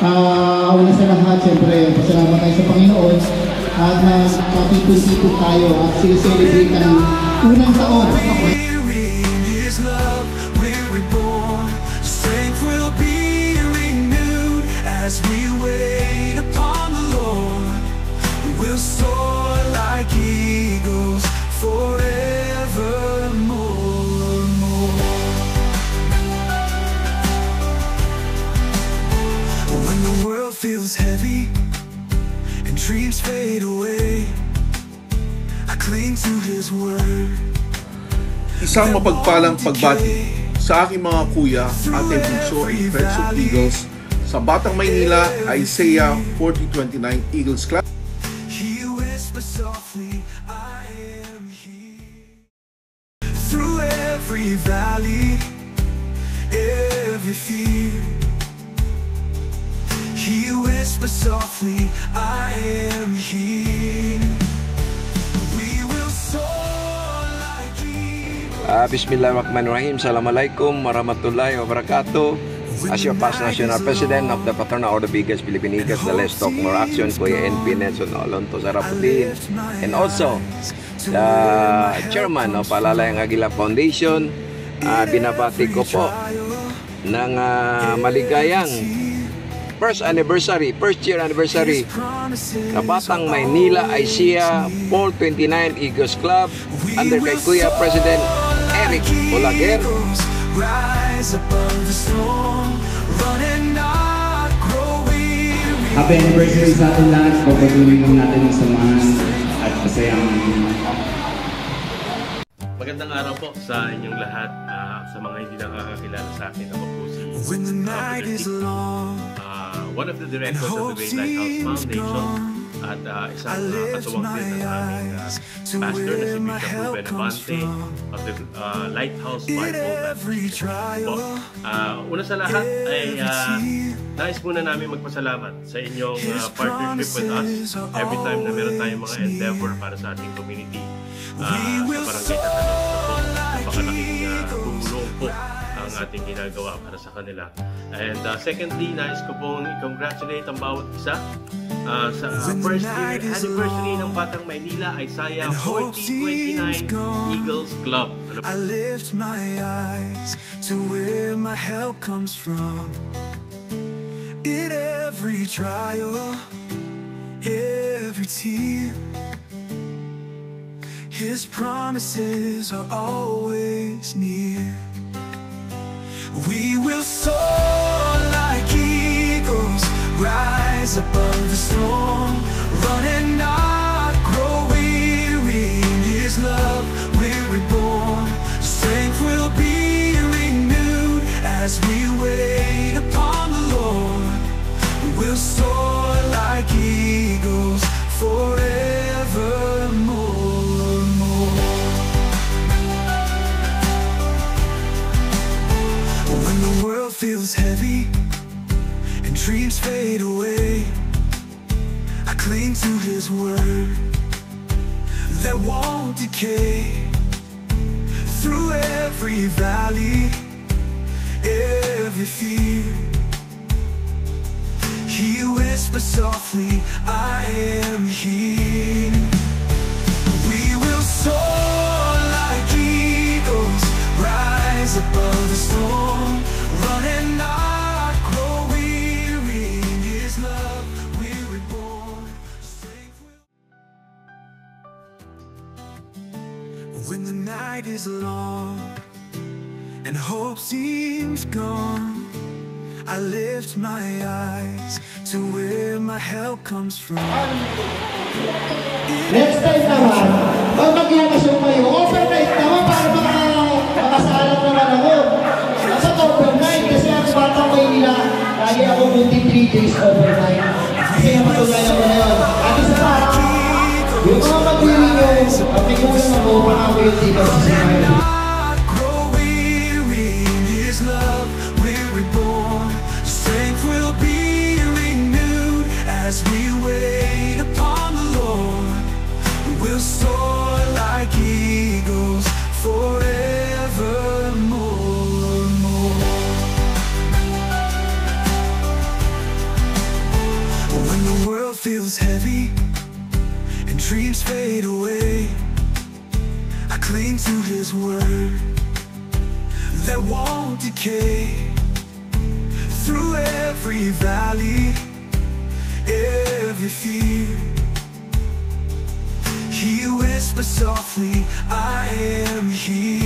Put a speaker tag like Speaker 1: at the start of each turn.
Speaker 1: Una sa lahat, siyempre, pasalamat tayo sa Panginoon at nagpapipon-tipon tayo at sineselebrate ang unang taon.
Speaker 2: As we wait upon the Lord, we'll soar like eagles forevermore. When the world feels heavy and dreams fade away, I cling to His word.
Speaker 3: Isang mapagpalang pagbati sa aking mga kuya, Ate Bunso and Friends of Eagles sa Batang Maynila, Isaiah 40:29 Eagles Club.
Speaker 2: He whispers softly, I am here. Through every valley, every fear, He whispers softly, I am here. We will soar like eagles.
Speaker 4: Bismillahirrahmanirrahim. Assalamualaikum warahmatullahi wabarakatuh. As your past National President of the Patrona Order of Eagles, Philippine Eagles, the Let's Talk More Action, Kuya NP Nelson Olonto Saraputin, and also the Chairman of Palalayang Aguila Foundation. Binabati ko po ng maligayang first year anniversary na Batang Maynila Isaiah 429 Eagles Club under kay Kuya President Eric Olaguer.
Speaker 2: Rise above the storm, run and not grow weary.
Speaker 1: Happy anniversary sa ating lahat. Pagpatuloy mo natin ang samahan at masayang.
Speaker 5: Magandang araw po sa inyong lahat. Sa mga hindi nakakakilala sa akin, ako po si
Speaker 2: When the night is long,
Speaker 5: one of the directors of the Great Lighthouse Foundation at isang katuwang din ng aming pastor na si Bishop Ruben Abante of the Lighthouse Bible Baptist Church po. Una sa lahat ay nais muna namin magpasalamat sa inyong partnership with us every time na meron tayong mga endeavor para sa ating community sa Barangay Tatanong po. Napakalaking tumulong po ang ating ginagawa para sa kanila. And secondly, nais ko pong i-congratulate ang bawat isa sa first year anniversary ng Batang Maynila Isaiah 4029 Eagles Club.
Speaker 2: I lift my eyes to where my help comes from. In every trial, every tear, His promises are always near. We will soar like eagles, rise above the storm, run and not grow weary. In His love we're reborn, strength will be renewed as we wait upon the Lord. We'll soar like eagles forevermore. When the world feels heavy and dreams fade away, I cling to His word that won't decay. Through every valley, every fear, He whispers softly, I am here. We will soar like eagles, rise above the storm, run and not grow weary. In His love we're reborn. When the night is long and hope seems gone, I lift my eyes to where my help comes from.
Speaker 1: Next time naman, pag maglamasyon kayo, overnight naman para makasalan naman ako. Dapat overnight kasi ang Batang Maynila, lagi ako munti 3 days overnight. Kasi yung matulay ako ngayon. At isa pa, yung mga mag-wiring yung pagkikulang ako, mga ko yung dito sa sinayang.
Speaker 2: As we wait upon the Lord, we'll soar like eagles forevermore. to His word that won't decay. Through every valley, every fear, He whispers softly, I am here.